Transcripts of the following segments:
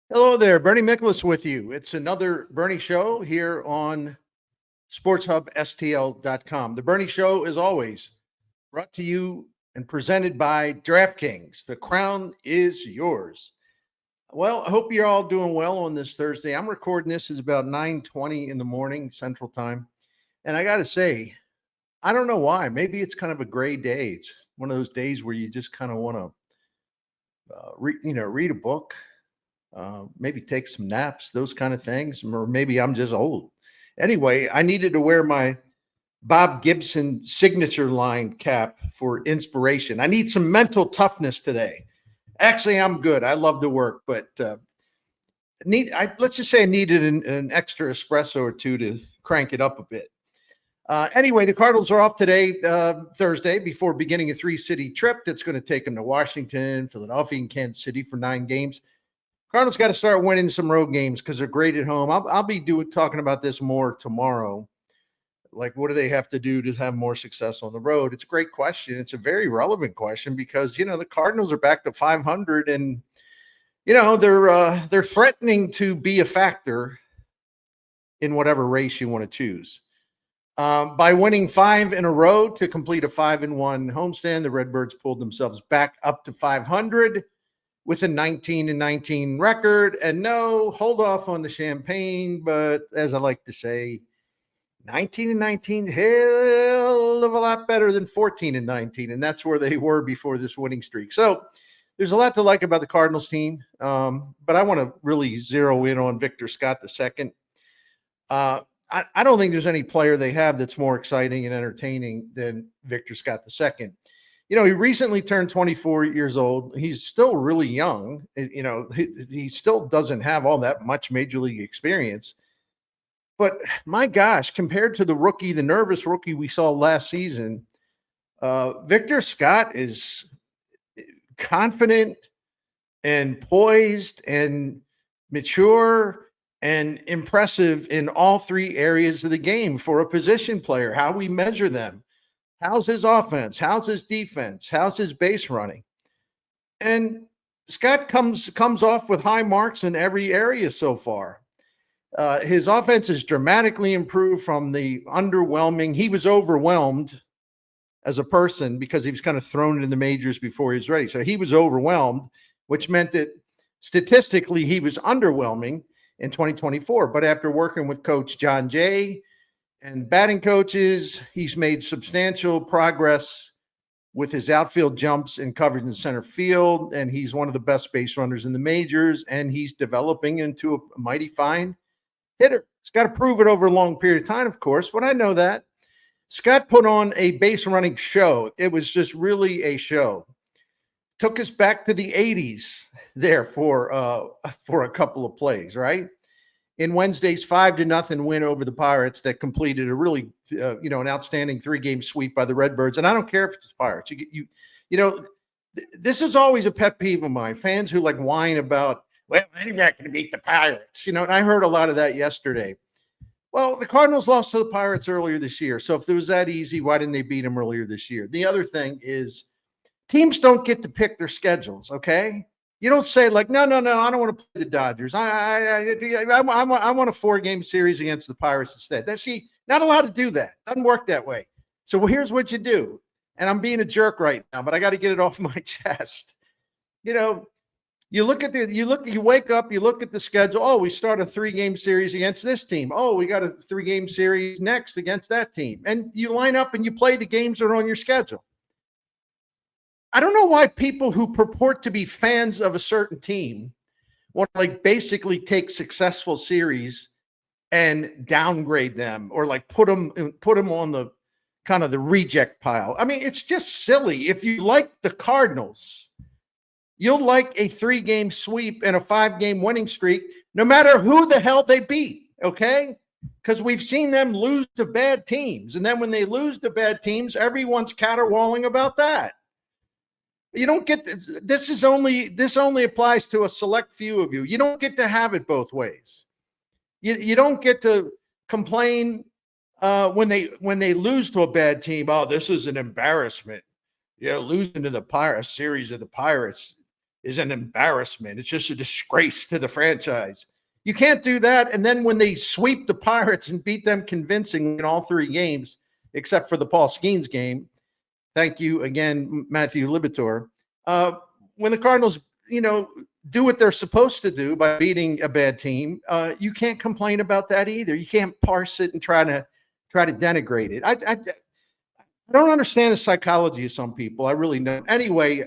Hello there, Bernie Miklasz with you. It's another Bernie Show here on SportsHubSTL.com. The Bernie Show is always brought to you and presented by DraftKings. The crown is yours. Well, I hope you're all doing well on this Thursday. I'm recording this is about 9:20 in the morning Central Time. And I got to say, I don't know why. Maybe it's kind of a gray day. It's one of those days where you just kind of want to read a book, maybe take some naps, those kind of things, or maybe I'm just old. Anyway, I needed to wear my Bob Gibson signature line cap for inspiration. I need some mental toughness today. Actually, I'm good. I love to work, but let's just say I needed an extra espresso or two to crank it up a bit. Anyway, the Cardinals are off today, Thursday, before beginning a 3-city trip that's going to take them to Washington, Philadelphia, and Kansas City for 9 games. Cardinals got to start winning some road games because they're great at home. I'll be talking about this more tomorrow. Like, what do they have to do to have more success on the road? It's a great question. It's a very relevant question because, the Cardinals are back to 500 and, they're threatening to be a factor in whatever race you want to choose. By winning 5 in a row to complete a 5-1 homestand, the Redbirds pulled themselves back up to 500 with a 19-19 record. And no, hold off on the champagne, but as I like to say, 19-19, hell of a lot better than 14-19, and that's where they were before this winning streak. So there's a lot to like about the Cardinals team, but I want to really zero in on Victor Scott II. I don't think there's any player they have that's more exciting and entertaining than Victor Scott II. He recently turned 24 years old. He's still really young. He still doesn't have all that much major league experience. But my gosh, compared to the nervous rookie we saw last season, Victor Scott is confident and poised and mature and impressive in all 3 areas of the game for a position player. How we measure them. How's his offense? How's his defense? How's his base running? And Scott comes off with high marks in every area so far. His offense is dramatically improved from the underwhelming. He was overwhelmed as a person because he was kind of thrown into the majors before he was ready. So he was overwhelmed, which meant that statistically he was underwhelming in 2024. But after working with Coach John Jay and batting coaches, he's made substantial progress with his outfield jumps and coverage in center field. And he's one of the best base runners in the majors. And he's developing into a mighty fine hitter. He's got to prove it over a long period of time, of course, but I know that. Scott put on a base running show. It was just really a show. Took us back to the 80s there for a couple of plays, right? In Wednesday's 5-0 win over the Pirates that completed a really, an outstanding 3-game sweep by the Redbirds. And I don't care if it's the Pirates. This is always a pet peeve of mine. Fans who whine about, well, they're not going to beat the Pirates. And I heard a lot of that yesterday. Well, the Cardinals lost to the Pirates earlier this year. So if it was that easy, why didn't they beat them earlier this year? The other thing is teams don't get to pick their schedules, okay? You don't say no, I don't want to play the Dodgers. I want a 4-game series against the Pirates instead. Not allowed to do that. Doesn't work that way. So here's what you do. And I'm being a jerk right now, but I got to get it off my chest. You wake up, you look at the schedule. Oh, we start a 3-game series against this team. Oh, we got a 3-game series next against that team. And you line up and you play the games that are on your schedule. I don't know why people who purport to be fans of a certain team want to basically take successful series and downgrade them or put them on the kind of the reject pile. I mean, it's just silly. If you like the Cardinals, you'll like a 3-game sweep and a 5-game winning streak, no matter who the hell they beat, okay? Because we've seen them lose to bad teams. And then when they lose to bad teams, everyone's caterwauling about that. You don't get this only applies to a select few of you. You don't get to have it both ways. You don't get to complain when they lose to a bad team. Oh, this is an embarrassment. Losing to the Pirates series of the Pirates. is an embarrassment. It's just a disgrace to the franchise. You can't do that. And then when they sweep the Pirates and beat them convincingly in all 3 games, except for the Paul Skeens game, thank you again, Matthew Libator. When the Cardinals, do what they're supposed to do by beating a bad team, you can't complain about that either. You can't parse it and try to denigrate it. I don't understand the psychology of some people. I really don't. Anyway,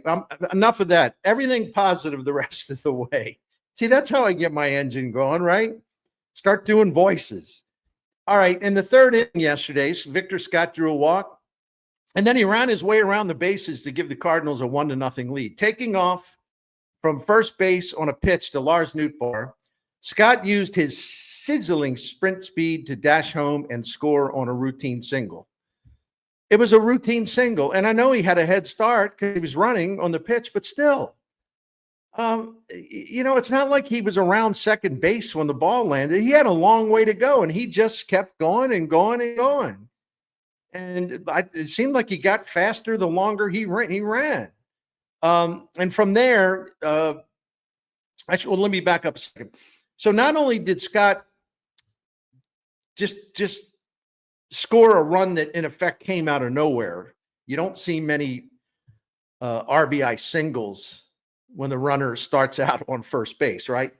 enough of that. Everything positive the rest of the way. See, that's how I get my engine going, right? Start doing voices. All right. In the 3rd inning yesterday, Victor Scott drew a walk, and then he ran his way around the bases to give the Cardinals a 1-0 lead. Taking off from first base on a pitch to Lars Nootbaar, Scott used his sizzling sprint speed to dash home and score on a routine single. It was a routine single, and I know he had a head start because he was running on the pitch, but still, it's not like he was around second base when the ball landed. He had a long way to go, and he just kept going and going and going. And it seemed like he got faster the longer he ran. And from there, actually, let me back up a second. So not only did Scott just score a run that in effect came out of nowhere. You don't see many RBI singles when the runner starts out on first base, right?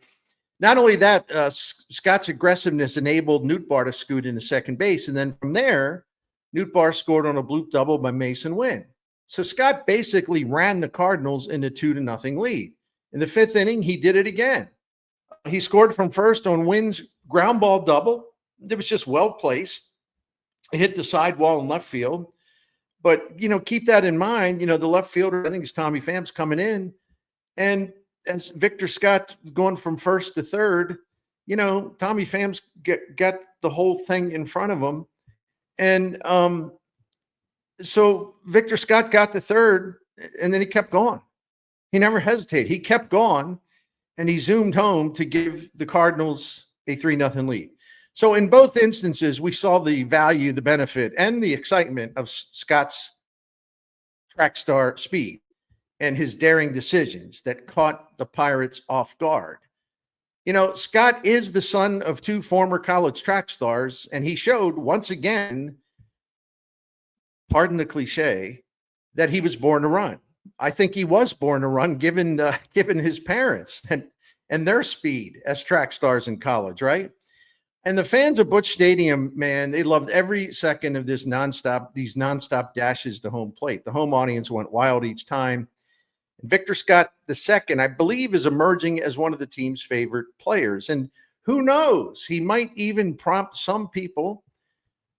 Not only that, Scott's aggressiveness enabled Nootbaar to scoot into second base. And then from there, Nootbaar scored on a bloop double by Mason Wynn. So Scott basically ran the Cardinals into 2-0 lead. In the 5th inning, he did it again. He scored from first on Wynn's ground ball double. It was just well placed. It hit the sidewall in left field. But, keep that in mind. The left fielder, I think it's Tommy Pham's coming in. And as Victor Scott going from first to third, Tommy Pham's got the whole thing in front of him. And so Victor Scott got to third, and then he kept going. He never hesitated. He kept going, and he zoomed home to give the Cardinals a 3-0 lead. So in both instances, we saw the value, the benefit, and the excitement of Scott's track star speed and his daring decisions that caught the Pirates off guard. Scott is the son of 2 former college track stars, and he showed once again, pardon the cliche, that he was born to run. I think he was born to run given his parents and their speed as track stars in college, right? And the fans of Busch Stadium, man, they loved every second of these nonstop dashes to home plate. The home audience went wild each time. Victor Scott II, I believe, is emerging as one of the team's favorite players. And who knows, he might even prompt some people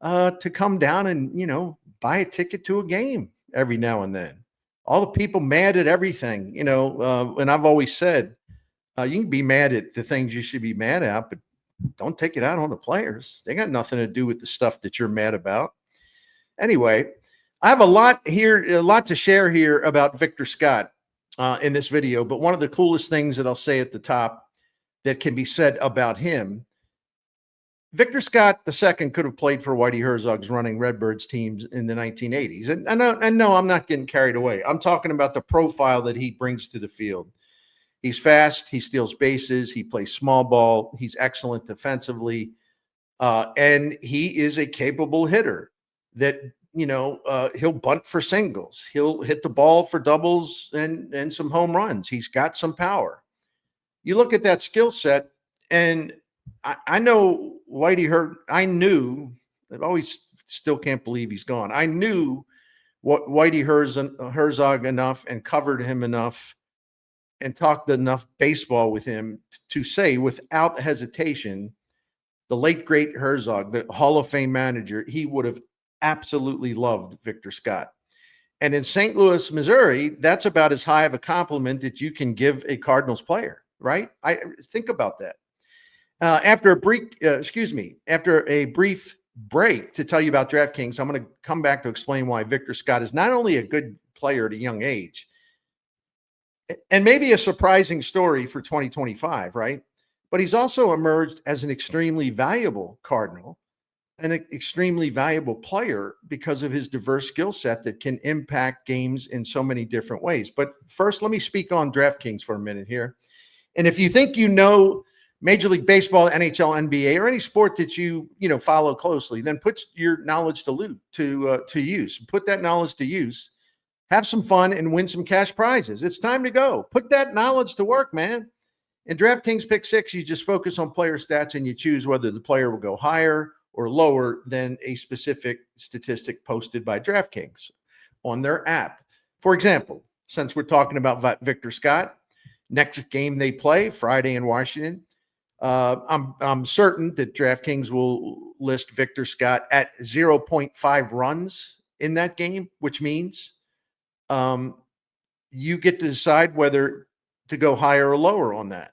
to come down and, buy a ticket to a game every now and then. All the people mad at everything, and I've always said, you can be mad at the things you should be mad at, but don't take it out on the players. They got nothing to do with the stuff that you're mad about. Anyway, I have a lot to share here about Victor Scott in this video, but one of the coolest things that I'll say at the top that can be said about him, Victor Scott II could have played for Whitey Herzog's running Redbirds teams in the 1980s. And no, I'm not getting carried away. I'm talking about the profile that he brings to the field. He's fast. He steals bases. He plays small ball. He's excellent defensively. And he is a capable hitter that, he'll bunt for singles. He'll hit the ball for doubles and some home runs. He's got some power. You look at that skill set, and I know I always still can't believe he's gone. I knew what Whitey Herzog enough and covered him enough and talked enough baseball with him to say without hesitation, the late, great Herzog, the Hall of Fame manager, he would have absolutely loved Victor Scott. And in St. Louis, Missouri, that's about as high of a compliment that you can give a Cardinals player, right? I think about that. After a brief break to tell you about DraftKings, I'm going to come back to explain why Victor Scott is not only a good player at a young age, and maybe a surprising story for 2025, right? But he's also emerged as an extremely valuable Cardinal an extremely valuable player because of his diverse skill set that can impact games in so many different ways. But first, let me speak on DraftKings for a minute here. And if you think you know Major League Baseball, NHL, NBA, or any sport that you follow closely, then put your knowledge to use. Put that knowledge to use. Have some fun and win some cash prizes. It's time to go. Put that knowledge to work, man. In DraftKings Pick 6, you just focus on player stats and you choose whether the player will go higher or lower than a specific statistic posted by DraftKings on their app. For example, since we're talking about Victor Scott, next game they play Friday in Washington, I'm certain that DraftKings will list Victor Scott at 0.5 runs in that game, which means you get to decide whether to go higher or lower on that.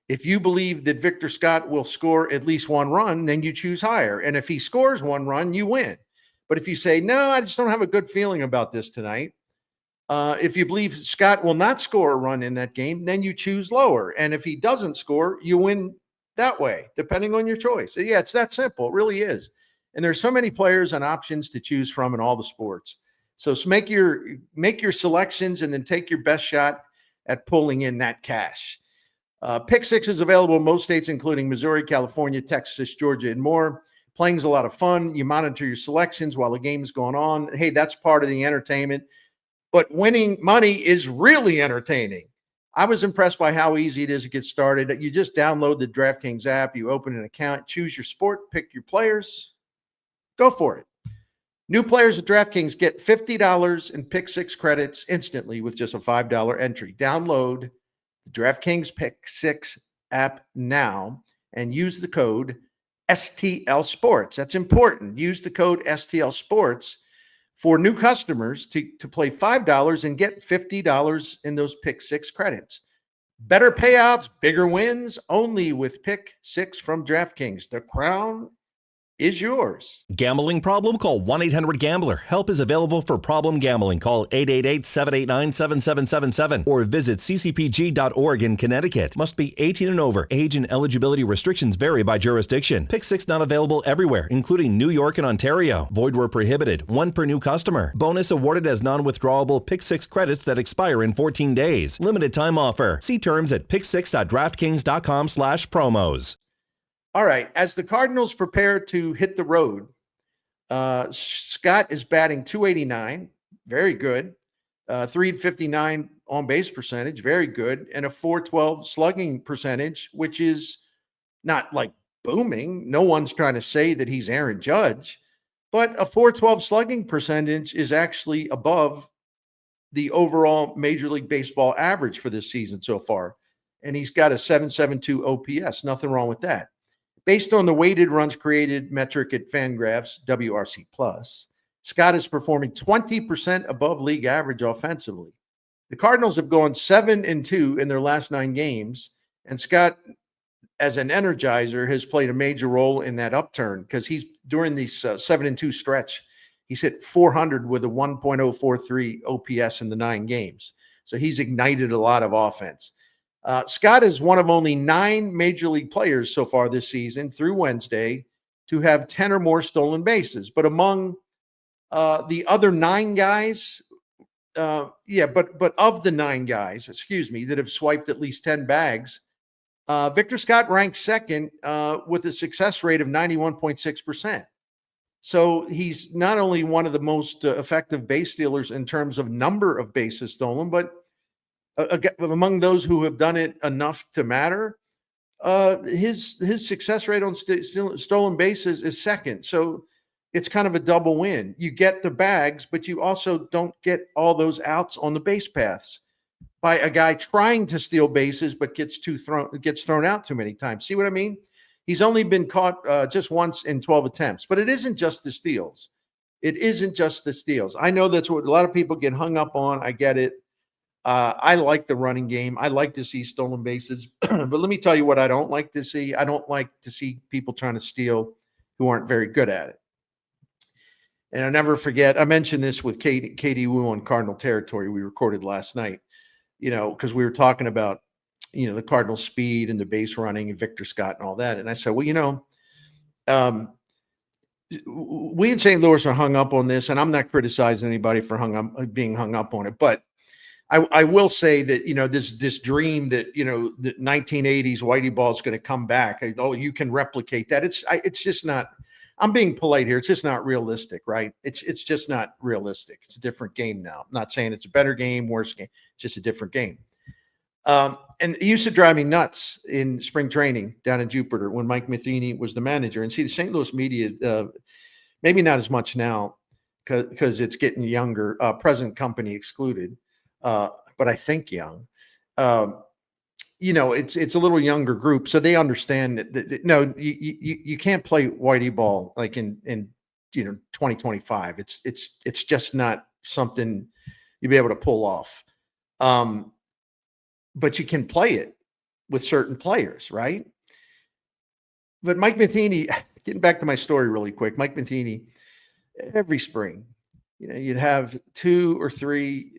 If you believe that Victor Scott will score at least 1 run, then you choose higher. And if he scores 1 run, you win. But if you say, no, I just don't have a good feeling about this tonight, if you believe Scott will not score a run in that game, then you choose lower. And if he doesn't score, you win that way, depending on your choice. So yeah, it's that simple. It really is. And there's so many players and options to choose from in all the sports. So make your selections and then take your best shot at pulling in that cash. Pick 6 is available in most states, including Missouri, California, Texas, Georgia, and more. Playing's a lot of fun. You monitor your selections while the game is going on. Hey, that's part of the entertainment. But winning money is really entertaining. I was impressed by how easy it is to get started. You just download the DraftKings app, you open an account, choose your sport, pick your players, go for it. New players at DraftKings get $50 in Pick 6 credits instantly with just a $5 entry. Download the DraftKings Pick 6 app now and use the code STL Sports. That's important. Use the code STL Sports for new customers to play $5 and get $50 in those Pick 6 credits. Better payouts, bigger wins, only with Pick 6 from DraftKings. The crown is yours. Gambling problem? Call 1-800-GAMBLER. Help is available for problem gambling. Call 888-789-7777 or visit ccpg.org in Connecticut. Must be 18 and over. Age and eligibility restrictions vary by jurisdiction. Pick 6 not available everywhere, including New York and Ontario. Void where prohibited. 1 per new customer. Bonus awarded as non-withdrawable Pick 6 credits that expire in 14 days. Limited time offer. See terms at pick6.draftkings.com/promos. All right. As the Cardinals prepare to hit the road, Scott is batting .289, very good. .359 on base percentage, very good, and a .412 slugging percentage, which is not like booming. No one's trying to say that he's Aaron Judge, but a .412 slugging percentage is actually above the overall Major League Baseball average for this season so far. And he's got a .772 OPS. Nothing wrong with that. Based on the weighted runs created metric at Fangraphs, WRC Plus, Scott is performing 20% above league average offensively. The Cardinals have gone 7-2 in their last 9 games, and Scott, as an energizer, has played a major role in that upturn because he's during these 7-2 stretch, he's hit 400 with a 1.043 OPS in the 9 games. So he's ignited a lot of offense. Scott is one of only 9 major league players so far this season through Wednesday to have 10 or more stolen bases. But among the other 9 guys, but of the 9 guys, that have swiped at least 10 bags, Victor Scott ranks second with a success rate of 91.6%. So he's not only one of the most effective base stealers in terms of number of bases stolen, but among those who have done it enough to matter, his success rate on stolen bases is second. So it's kind of a double win. You get the bags, but you also don't get all those outs on the base paths by a guy trying to steal bases but gets thrown out too many times. See what I mean? He's only been caught just once in 12 attempts, but it isn't just the steals. I know that's what a lot of people get hung up on. I get it. I like the running game. I like to see stolen bases. But let me tell you what I don't like to see. I don't like to see people trying to steal who aren't very good at it. And I never forget, I mentioned this with Katie Wu on Cardinal Territory. We recorded last night, because we were talking about, the Cardinal speed and the base running and Victor Scott and all that. And I said, well, we in St. Louis are hung up on this, and I'm not criticizing anybody for being hung up on it, but I will say that, this dream that, the 1980s Whitey ball is going to come back. Oh, you can replicate that. It's just not, I'm being polite here. It's just not realistic, right? It's just not realistic. It's a different game now. I'm not saying it's a better game, worse game. It's just a different game. And it used to drive me nuts in spring training down in Jupiter when Mike Matheny was the manager. And see, the St. Louis media, maybe not as much now because it's getting younger, present company excluded, but I think young. It's a little younger group, so they understand that no, you can't play Whitey ball like in 2025. It's just not something you'll be able to pull off. But you can play it with certain players, right? But Mike Matheny, getting back to my story really quick, Mike Matheny, every spring, you'd have 2 or 3,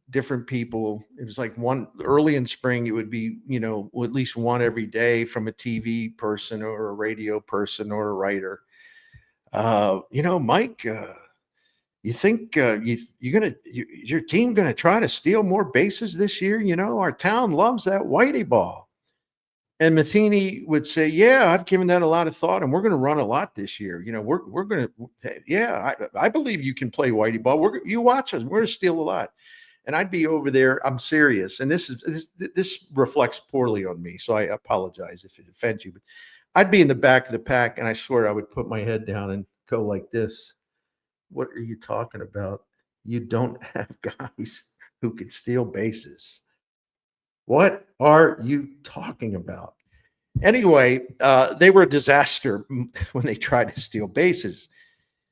different people. It was like one early in spring, it would be, at least one every day from a TV person or a radio person or a writer. Mike, you think your team gonna try to steal more bases this year? Our town loves that Whitey ball. And Matheny would say, "Yeah, I've given that a lot of thought, and we're going to run a lot this year. We're going to, yeah, I believe you can play Whitey ball. You watch us. We're going to steal a lot." And I'd be over there. I'm serious, and this reflects poorly on me, so I apologize if it offends you. But I'd be in the back of the pack, and I swear I would put my head down and go like this. What are you talking about? You don't have guys who can steal bases. What are you talking about? Anyway, they were a disaster when they tried to steal bases.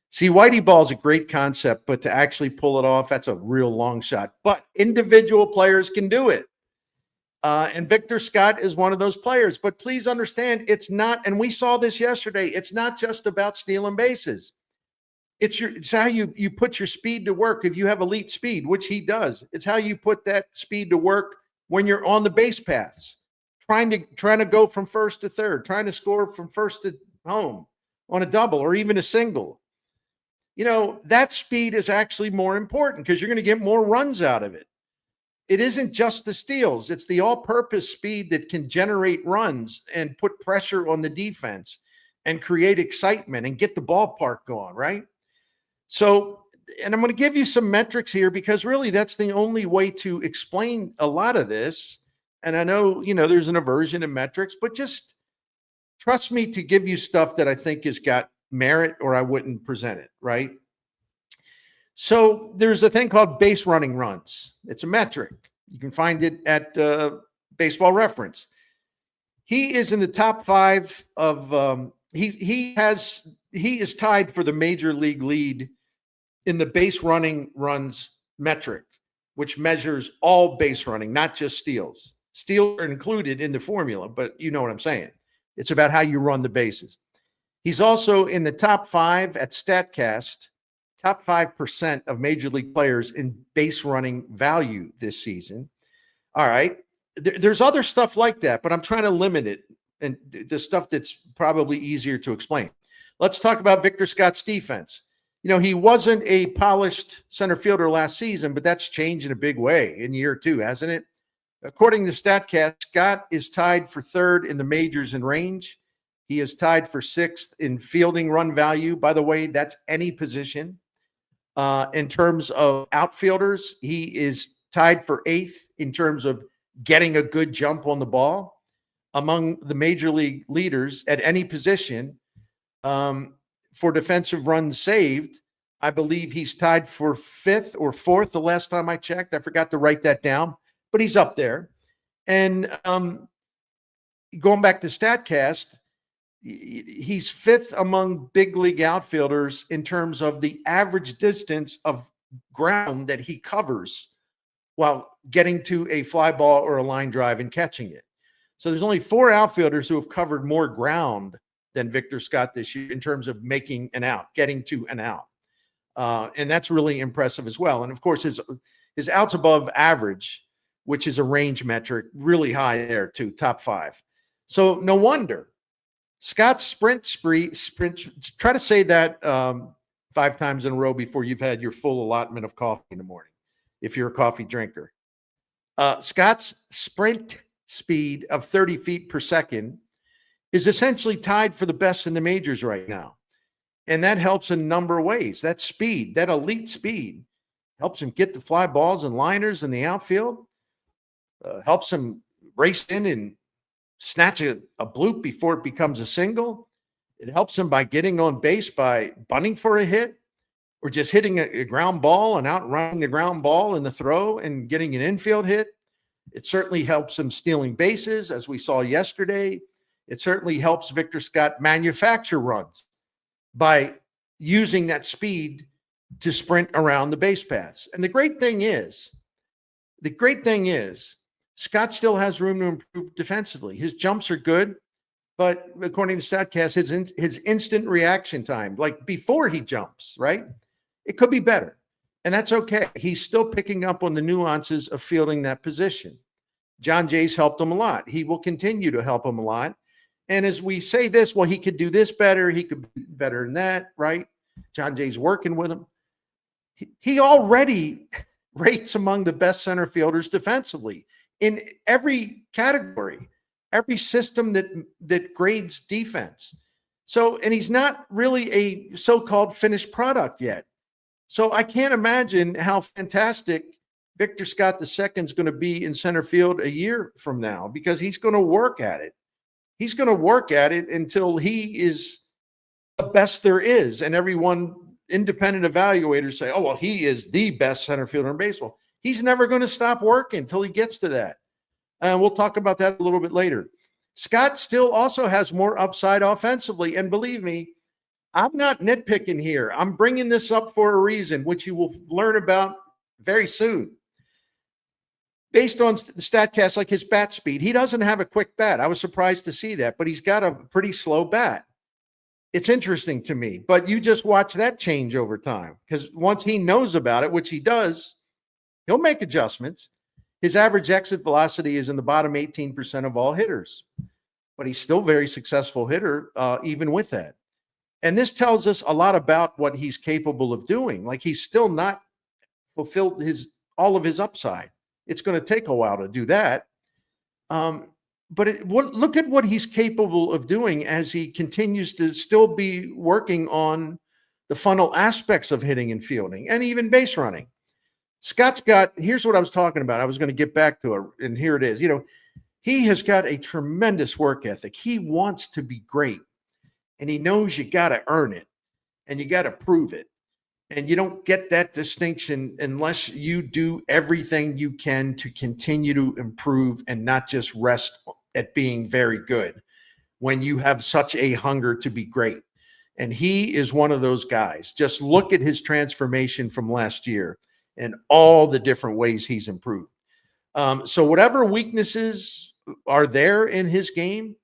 See, Whitey ball is a great concept, but to actually pull it off, that's a real long shot. But individual players can do it. And Victor Scott is one of those players. But please understand, it's not, and we saw this yesterday, it's not just about stealing bases. It's how you put your speed to work if you have elite speed, which he does. It's how you put that speed to work when you're on the base paths, trying to go from first to third, trying to score from first to home on a double or even a single. That speed is actually more important because you're going to get more runs out of it. It isn't just the steals. It's the all-purpose speed that can generate runs and put pressure on the defense and create excitement and get the ballpark going, right? So, and I'm going to give you some metrics here because really that's the only way to explain a lot of this. And I know, there's an aversion to metrics, but just trust me to give you stuff that I think has got merit or I wouldn't present it, right? So there's a thing called base running runs. It's a metric. You can find it at Baseball Reference. He is in the top 5 of, he is tied for the major league lead in the base running runs metric, which measures all base running, not just steals. Steals are included in the formula, but you know what I'm saying. It's about how you run the bases. He's also in the top 5 at StatCast, top 5% of major league players in base running value this season. All right. There's other stuff like that, but I'm trying to limit it and the stuff that's probably easier to explain. Let's talk about Victor Scott's defense. He wasn't a polished center fielder last season, but that's changed in a big way in year 2, hasn't it? According to StatCast, Scott is tied for 3rd in the majors in range. He is tied for 6th in fielding run value. By the way, that's any position. In terms of outfielders, he is tied for 8th in terms of getting a good jump on the ball. Among the major league leaders at any position, for defensive runs saved, I believe he's tied for 5th or 4th the last time I checked. I forgot to write that down, but he's up there. And going back to StatCast, he's 5th among big league outfielders in terms of the average distance of ground that he covers while getting to a fly ball or a line drive and catching it. So there's only 4 outfielders who have covered more ground than Victor Scott this year in terms of making an out, getting to an out. And that's really impressive as well. And of course, his outs above average, which is a range metric, really high there too, top 5. So no wonder Scott's sprint, try to say that 5 times in a row before you've had your full allotment of coffee in the morning, if you're a coffee drinker. Scott's sprint speed of 30 feet per second is essentially tied for the best in the majors right now. And that helps in a number of ways. That speed, that elite speed, helps him get the fly balls and liners in the outfield, helps him race in and snatch a bloop before it becomes a single. It helps him by getting on base by bunting for a hit or just hitting a ground ball and outrunning the ground ball in the throw and getting an infield hit. It certainly helps him stealing bases, as we saw yesterday. It certainly helps Victor Scott manufacture runs by using that speed to sprint around the base paths. And the great thing is, Scott still has room to improve defensively. His jumps are good, but according to StatCast, his instant reaction time, like before he jumps, right? It could be better. And that's okay. He's still picking up on the nuances of fielding that position. John Jay's helped him a lot. He will continue to help him a lot. And as we say this, well, he could do this better. He could be better than that, right? John Jay's working with him. He already rates among the best center fielders defensively in every category, every system that grades defense. So, and he's not really a so-called finished product yet. So I can't imagine how fantastic Victor Scott II is going to be in center field a year from now, because he's going to work at it. He's going to work at it until he is the best there is. And everyone, independent evaluators say, oh, well, he is the best center fielder in baseball. He's never going to stop working until he gets to that. And we'll talk about that a little bit later. Scott still also has more upside offensively. And believe me, I'm not nitpicking here. I'm bringing this up for a reason, which you will learn about very soon. Based on the StatCast, like his bat speed, he doesn't have a quick bat. I was surprised to see that, but he's got a pretty slow bat. It's interesting to me, but you just watch that change over time, because once he knows about it, which he does, he'll make adjustments. His average exit velocity is in the bottom 18% of all hitters, but he's still a very successful hitter, even with that. And this tells us a lot about what he's capable of doing. Like, he's still not fulfilled all of his upside. It's going to take a while to do that. But look at what he's capable of doing as he continues to still be working on the funnel aspects of hitting and fielding and even base running. Scott's got, here's what I was talking about. I was going to get back to it, and here it is. He has got a tremendous work ethic. He wants to be great, and he knows you got to earn it, and you got to prove it. And you don't get that distinction unless you do everything you can to continue to improve and not just rest at being very good when you have such a hunger to be great. And he is one of those guys. Just look at his transformation from last year and all the different ways he's improved. So whatever weaknesses are there in his game,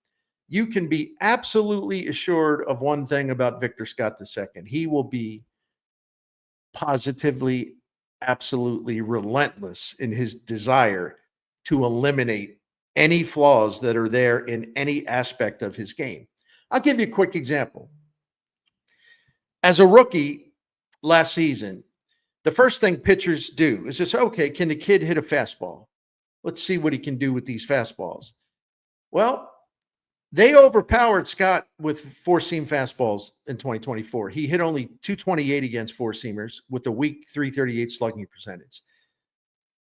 you can be absolutely assured of one thing about Victor Scott II. He will be positively, absolutely relentless in his desire to eliminate any flaws that are there in any aspect of his game. I'll give you a quick example. As a rookie last season, the first thing pitchers do is just, okay, can the kid hit a fastball? Let's see what he can do with these fastballs. Well, they overpowered Scott with four-seam fastballs in 2024. He hit only 228 against four-seamers with a weak 338 slugging percentage.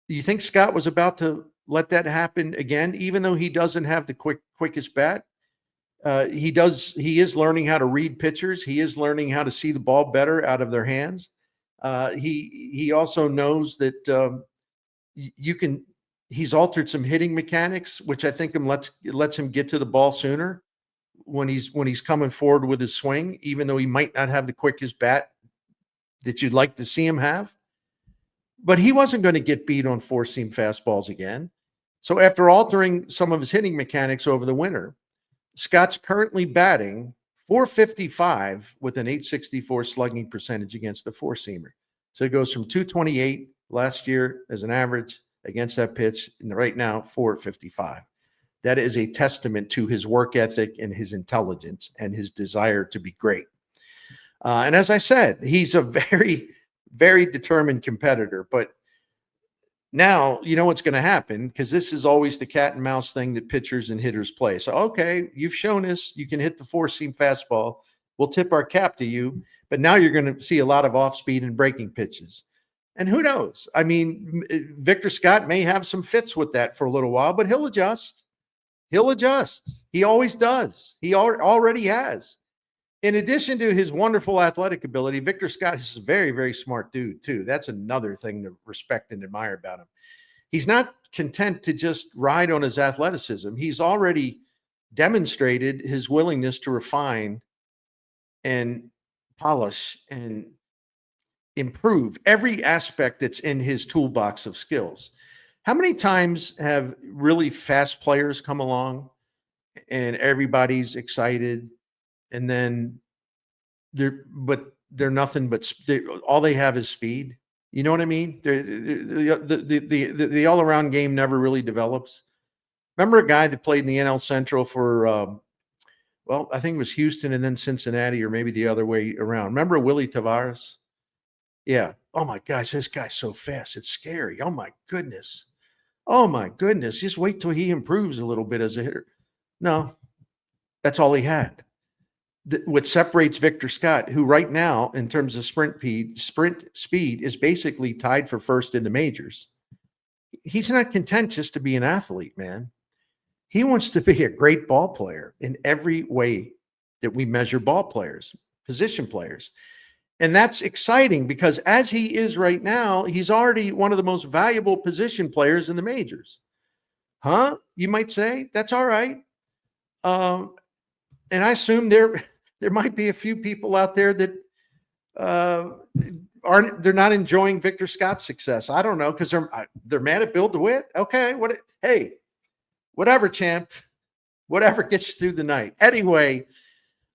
Do you think Scott was about to let that happen again, even though he doesn't have the quickest bat? He is learning how to read pitchers. He is learning how to see the ball better out of their hands. He also knows that he's altered some hitting mechanics, which I think lets him get to the ball sooner when he's coming forward with his swing, even though he might not have the quickest bat that you'd like to see him have. But he wasn't going to get beat on four-seam fastballs again. So after altering some of his hitting mechanics over the winter, Scott's currently batting .455 with an .864 slugging percentage against the four-seamer. So it goes from 228 last year as an average against that pitch, and right now, .455. that is a testament to his work ethic and his intelligence and his desire to be great. And as I said, he's a very, very determined competitor. But now you know what's going to happen, because this is always the cat and mouse thing that pitchers and hitters play. So, okay, you've shown us you can hit the four-seam fastball. We'll tip our cap to you. But now you're going to see a lot of off-speed and breaking pitches. And who knows? I mean, Victor Scott may have some fits with that for a little while, but he'll adjust. He'll adjust. He always does. He already has. In addition to his wonderful athletic ability, Victor Scott is a very, very smart dude, too. That's another thing to respect and admire about him. He's not content to just ride on his athleticism. He's already demonstrated his willingness to refine and polish and improve every aspect that's in his toolbox of skills. How many times have really fast players come along and everybody's excited, and then they're nothing but all they have is speed? You know what I mean? The all-around game never really develops. Remember a guy that played in the NL Central for well, I think it was Houston and then Cincinnati, or maybe the other way around. Remember Willie Tavares? Yeah. Oh my gosh, this guy's so fast. It's scary. Oh my goodness. Oh my goodness. Just wait till he improves a little bit as a hitter. No, that's all he had. What separates Victor Scott, who right now, in terms of sprint speed, is basically tied for first in the majors. He's not content just to be an athlete, man. He wants to be a great ball player in every way that we measure ball players, position players. And that's exciting, because as he is right now, he's already one of the most valuable position players in the majors. Huh? You might say, that's all right. And I assume there might be a few people out there that they're not enjoying Victor Scott's success. I don't know, because they're mad at Bill DeWitt. Okay, hey, whatever, champ, whatever gets you through the night. Anyway,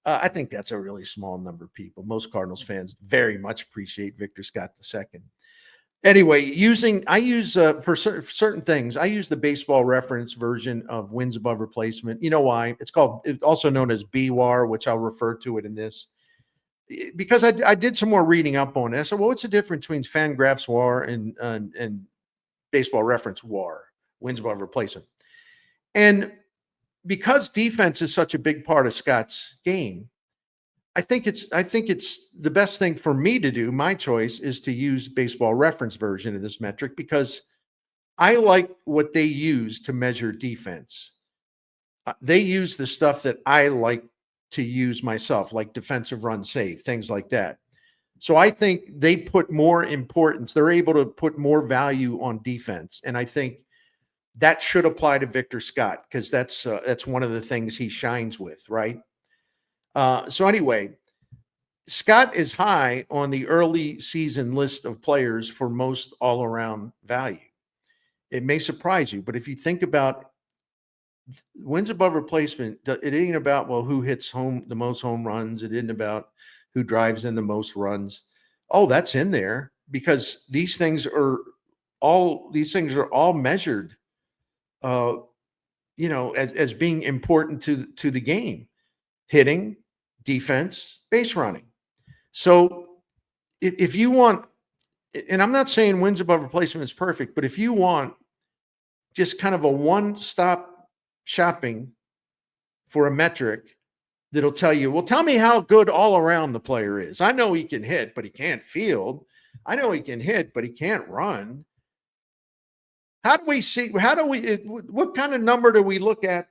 I think that's a really small number of people. Most Cardinals fans very much appreciate Victor Scott II. Anyway, I use for certain things, I use the baseball reference version of wins above replacement. You know why? It's also known as BWAR, which I'll refer to it in this, because I did some more reading up on it. I said, well, what's the difference between Fangraphs WAR and baseball reference WAR, wins above replacement? And because defense is such a big part of Scott's game, I think it's the best thing for me to do. My choice is to use baseball reference version of this metric, because I like what they use to measure defense. They use the stuff that I like to use myself, like defensive run save, things like that. So I think they put more importance. They're able to put more value on defense, and I think that should apply to Victor Scott, because that's one of the things he shines with, right? So anyway, Scott is high on the early season list of players for most all-around value. It may surprise you, but if you think about wins above replacement, it ain't about, well, who hits the most home runs. It isn't about who drives in the most runs. Oh, that's in there, because these things are all measured as being important to the game: hitting, defense, base running. So if you want, and I'm not saying wins above replacement is perfect, but if you want just kind of a one-stop shopping for a metric that'll tell you, well, tell me how good all around the player is. I know he can hit, but he can't field. I know he can hit, but he can't run. What kind of number do we look at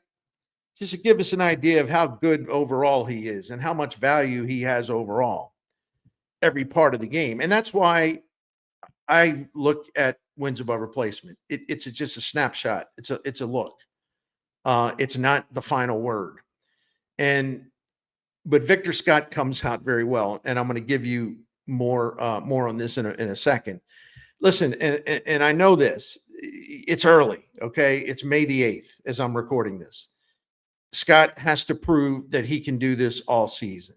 just to give us an idea of how good overall he is and how much value he has overall, every part of the game? And that's why I look at wins above replacement. It's just a snapshot. It's a look. It's not the final word. But Victor Scott comes out very well, and I'm going to give you more on this in a second. Listen, and I know this. It's early, okay? It's May the 8th as I'm recording this. Scott has to prove that he can do this all season.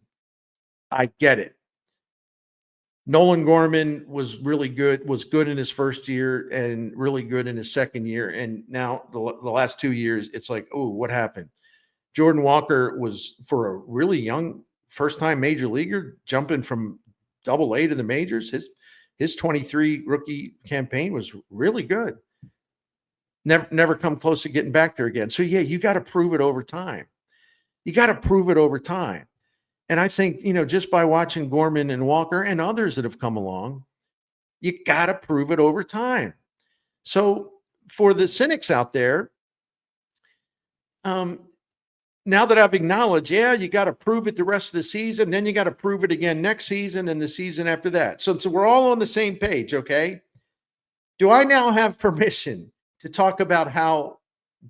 I get it. Nolan Gorman was good in his first year and really good in his second year. And now the last 2 years, it's like, oh, what happened? Jordan Walker was, for a really young first-time major leaguer, jumping from Double-A to the majors. His 23 rookie campaign was really good. Never come close to getting back there again. So yeah, you got to prove it over time. And I think, just by watching Gorman and Walker and others that have come along, you got to prove it over time. So for the cynics out there, now that I've acknowledged, you got to prove it the rest of the season, then you got to prove it again next season and the season after that. So we're all on the same page, okay? Do I now have permission to talk about how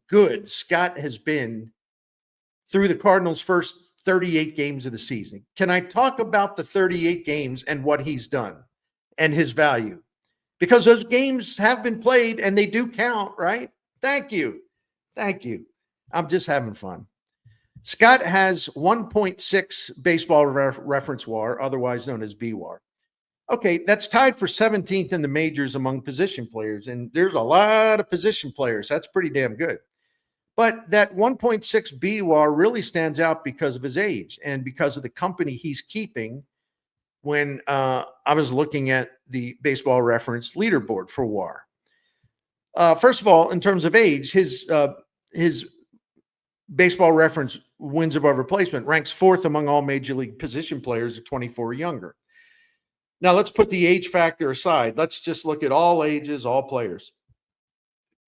good Scott has been through the Cardinals' first 38 games of the season? Can I talk about the 38 games and what he's done and his value? Because those games have been played and they do count, right? Thank you. I'm just having fun. Scott has 1.6 baseball reference WAR, otherwise known as BWAR. Okay, that's tied for 17th in the majors among position players, and there's a lot of position players. That's pretty damn good. But that 1.6 BWAR really stands out because of his age and because of the company he's keeping. When I was looking at the baseball reference leaderboard for WAR. First of all, in terms of age, his baseball reference wins above replacement ranks 4th among all major league position players at 24 or younger. Now let's put the age factor aside. Let's just look at all ages, all players.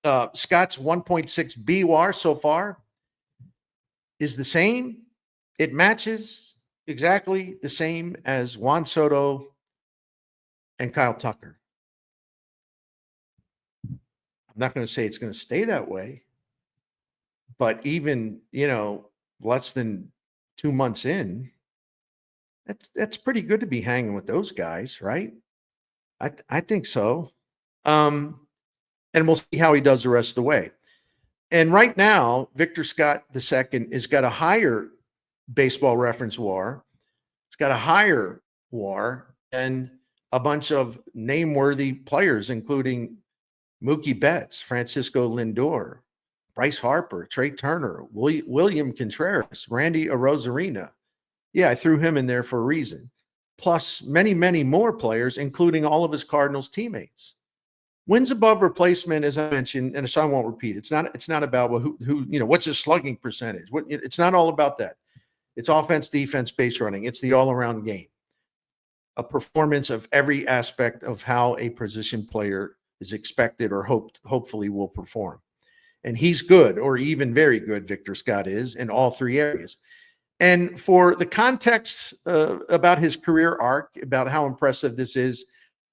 Scott's 1.6 BWAR so far is the same. It matches exactly the same as Juan Soto and Kyle Tucker. I'm not going to say it's going to stay that way, but even, less than 2 months in, that's pretty good to be hanging with those guys, right? I think so. And we'll see how he does the rest of the way. And right now, Victor Scott II has got a higher baseball reference WAR. It's got a higher WAR than a bunch of name-worthy players, including Mookie Betts, Francisco Lindor, Bryce Harper, Trey Turner, William Contreras, Randy Arozarena. Yeah, I threw him in there for a reason. Plus many, many more players, including all of his Cardinals teammates. Wins above replacement, as I mentioned, and so I won't repeat. It's not about who what's his slugging percentage. It's not all about that. It's offense, defense, base running. It's the all-around game. A performance of every aspect of how a position player is expected or hopefully will perform. And he's good, or even very good, Victor Scott is, in all 3 areas. And for the context about his career arc, about how impressive this is,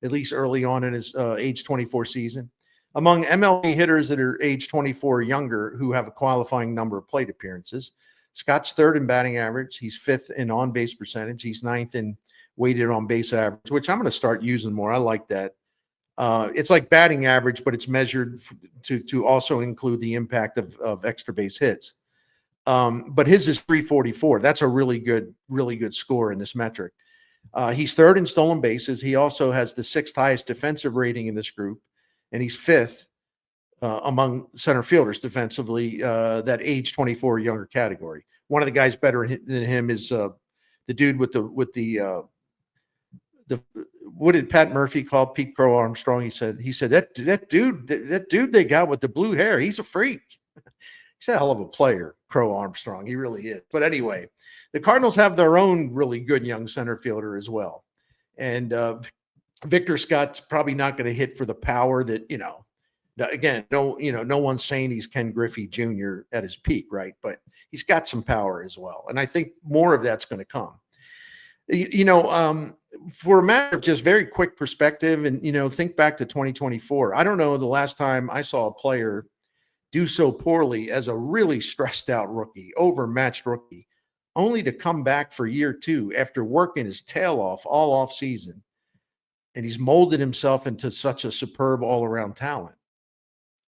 at least early on in his age 24 season, among MLB hitters that are age 24 or younger who have a qualifying number of plate appearances, Scott's 3rd in batting average. He's 5th in on-base percentage. He's 9th in weighted on-base average, which I'm going to start using more. I like that. It's like batting average, but it's measured to also include the impact of extra base hits. But his is 344. That's a really good score in this metric. He's 3rd in stolen bases. He also has the 6th highest defensive rating in this group, and he's 5th among center fielders defensively, that age 24 or younger category. One of the guys better than him is the dude with the what did Pat Murphy call Pete Crow Armstrong? He said that dude they got with the blue hair, he's a freak. He's a hell of a player, Crow Armstrong. He really is. But anyway, the Cardinals have their own really good young center fielder as well. And Victor Scott's probably not going to hit for the power that, again, no one's saying he's Ken Griffey Jr. at his peak, right? But he's got some power as well. And I think more of that's going to come. For a matter of just very quick perspective and, think back to 2024. I don't know the last time I saw a player do so poorly as a really stressed out rookie, overmatched rookie, only to come back for year 2 after working his tail off all off season. And he's molded himself into such a superb all-around talent.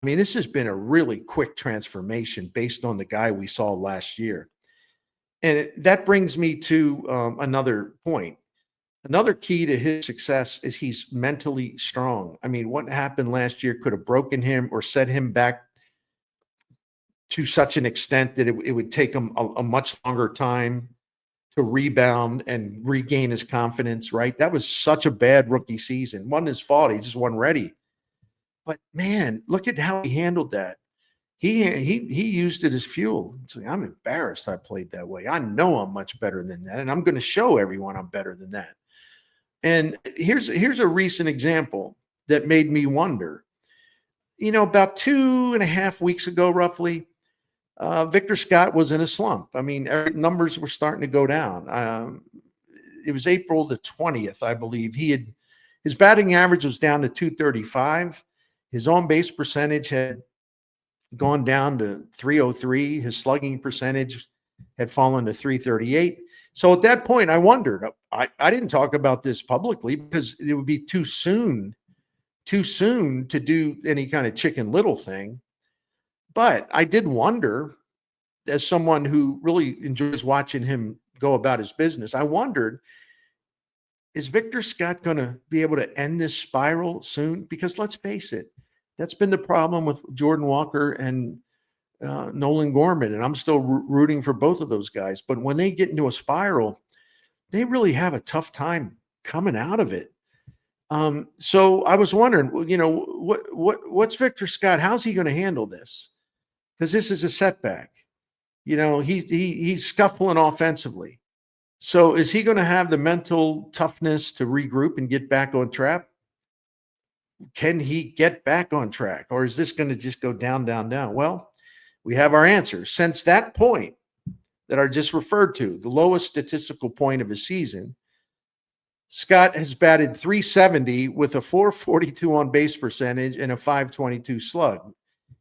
I mean, this has been a really quick transformation based on the guy we saw last year. And that brings me to another point. Another key to his success is he's mentally strong. I mean, what happened last year could have broken him or set him back to such an extent that it would take him a much longer time to rebound and regain his confidence, right? That was such a bad rookie season. Wasn't his fault. He just wasn't ready. But man, look at how he handled that. He used it as fuel. It's like, I'm embarrassed I played that way. I know I'm much better than that, and I'm going to show everyone I'm better than that. And here's a recent example that made me wonder. About 2.5 weeks ago, roughly, Victor Scott was in a slump. I mean, numbers were starting to go down. It was April the 20th, I believe. His batting average was down to 235. His on-base percentage had gone down to 303. His slugging percentage had fallen to 338. So at that point, I wondered. I didn't talk about this publicly because it would be too soon to do any kind of Chicken Little thing. But I did wonder, as someone who really enjoys watching him go about his business, I wondered, is Victor Scott going to be able to end this spiral soon? Because let's face it, that's been the problem with Jordan Walker and Nolan Gorman, and I'm still rooting for both of those guys. But when they get into a spiral, they really have a tough time coming out of it. So I was wondering, what's Victor Scott? How's he going to handle this? Because this is a setback. He's scuffling offensively. So is he going to have the mental toughness to regroup and get back on track? Can he get back on track? Or is this going to just go down, down, down? Well, we have our answer. Since that point that I just referred to, the lowest statistical point of his season, Scott has batted .370 with a .442 on base percentage and a .522 slug.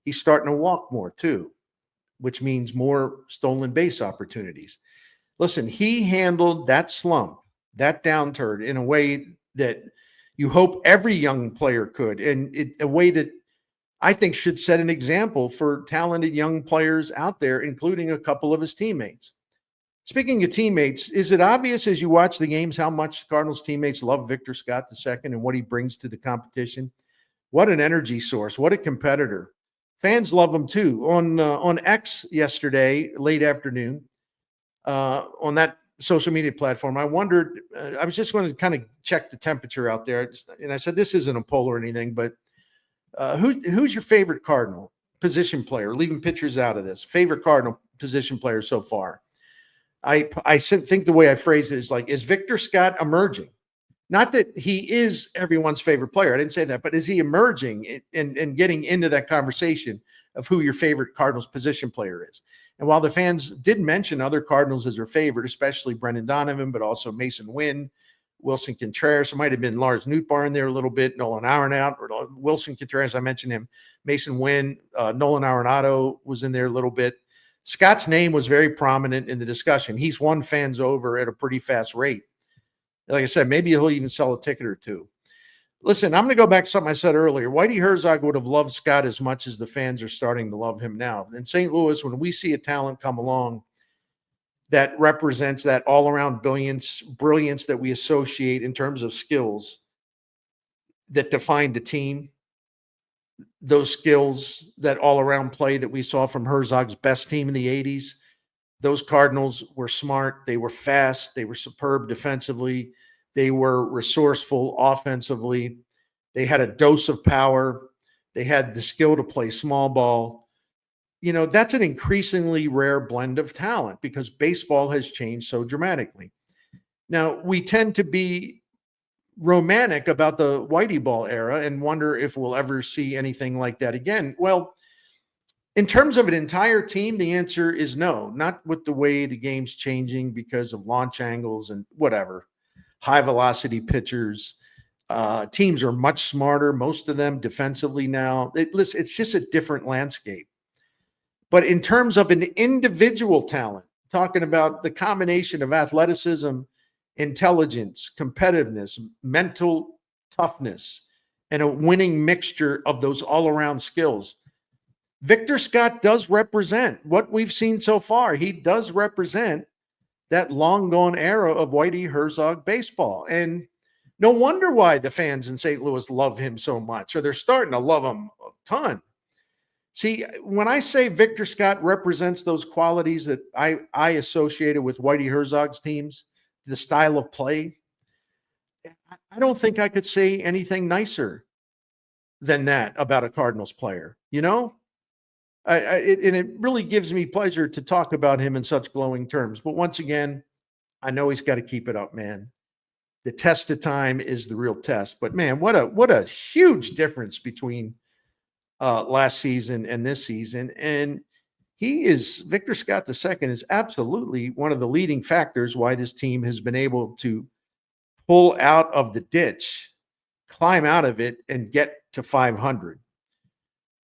He's starting to walk more too, which means more stolen base opportunities. Listen, he handled that slump, that downturn in a way that you hope every young player could, and a way that I think should set an example for talented young players out there, including a couple of his teammates. Speaking of teammates, is it obvious as you watch the games how much Cardinals teammates love Victor Scott II and what he brings to the competition? What an energy source. What a competitor. Fans love him too. On X yesterday, late afternoon, on that social media platform, I wondered, I was just going to kind of check the temperature out there. And I said, this isn't a poll or anything, but who's your favorite Cardinal position player? Leaving pitchers out of this. Favorite Cardinal position player so far? I think the way I phrased it is like, is Victor Scott emerging? Not that he is everyone's favorite player. I didn't say that, but is he emerging and getting into that conversation of who your favorite Cardinals position player is? And while the fans did mention other Cardinals as their favorite, especially Brendan Donovan, but also Mason Wynn, Wilson Contreras, it might have been Lars Nootbaar in there a little bit, Nolan Arenado, or Wilson Contreras, I mentioned him, Mason Wynn, Nolan Arenado was in there a little bit. Scott's name was very prominent in the discussion. He's won fans over at a pretty fast rate. Like I said, maybe he'll even sell a ticket or two. Listen, I'm going to go back to something I said earlier. Whitey Herzog would have loved Scott as much as the fans are starting to love him now. In St. Louis, when we see a talent come along that represents that all-around brilliance that we associate in terms of skills that define the team, those skills, that all-around play that we saw from Herzog's best team in the 80s, those Cardinals were smart. They were fast. They were superb defensively. They were resourceful offensively. They had a dose of power. They had the skill to play small ball. That's an increasingly rare blend of talent because baseball has changed so dramatically. Now, we tend to be romantic about the Whitey ball era and wonder if we'll ever see anything like that again. Well, in terms of an entire team, the answer is no, not with the way the game's changing because of launch angles and whatever, high velocity pitchers. Teams are much smarter, most of them defensively now. It's just a different landscape. But in terms of an individual talent, talking about the combination of athleticism, intelligence, competitiveness, mental toughness, and a winning mixture of those all-around skills, Victor Scott does represent what we've seen so far. He does represent that long gone era of Whitey Herzog baseball. And no wonder why the fans in St. Louis love him so much, or they're starting to love him a ton. See, when I say Victor Scott represents those qualities that I associated with Whitey Herzog's teams, the style of play, I don't think I could say anything nicer than that about a Cardinals player, you know? And it really gives me pleasure to talk about him in such glowing terms. But once again, I know he's got to keep it up, man. The test of time is the real test. But man, what a huge difference between last season and this season. And Victor Scott II is absolutely one of the leading factors why this team has been able to pull out of the ditch, climb out of it, and get to 500.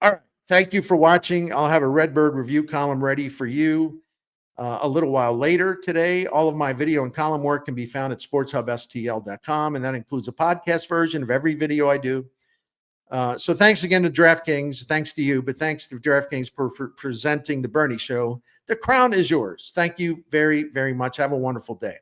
All right. Thank you for watching. I'll have a Redbird review column ready for you a little while later today. All of my video and column work can be found at sportshubstl.com, and that includes a podcast version of every video I do. So thanks again to DraftKings. Thanks to you, but thanks to DraftKings for presenting the Bernie Show. The crown is yours. Thank you very, very much. Have a wonderful day.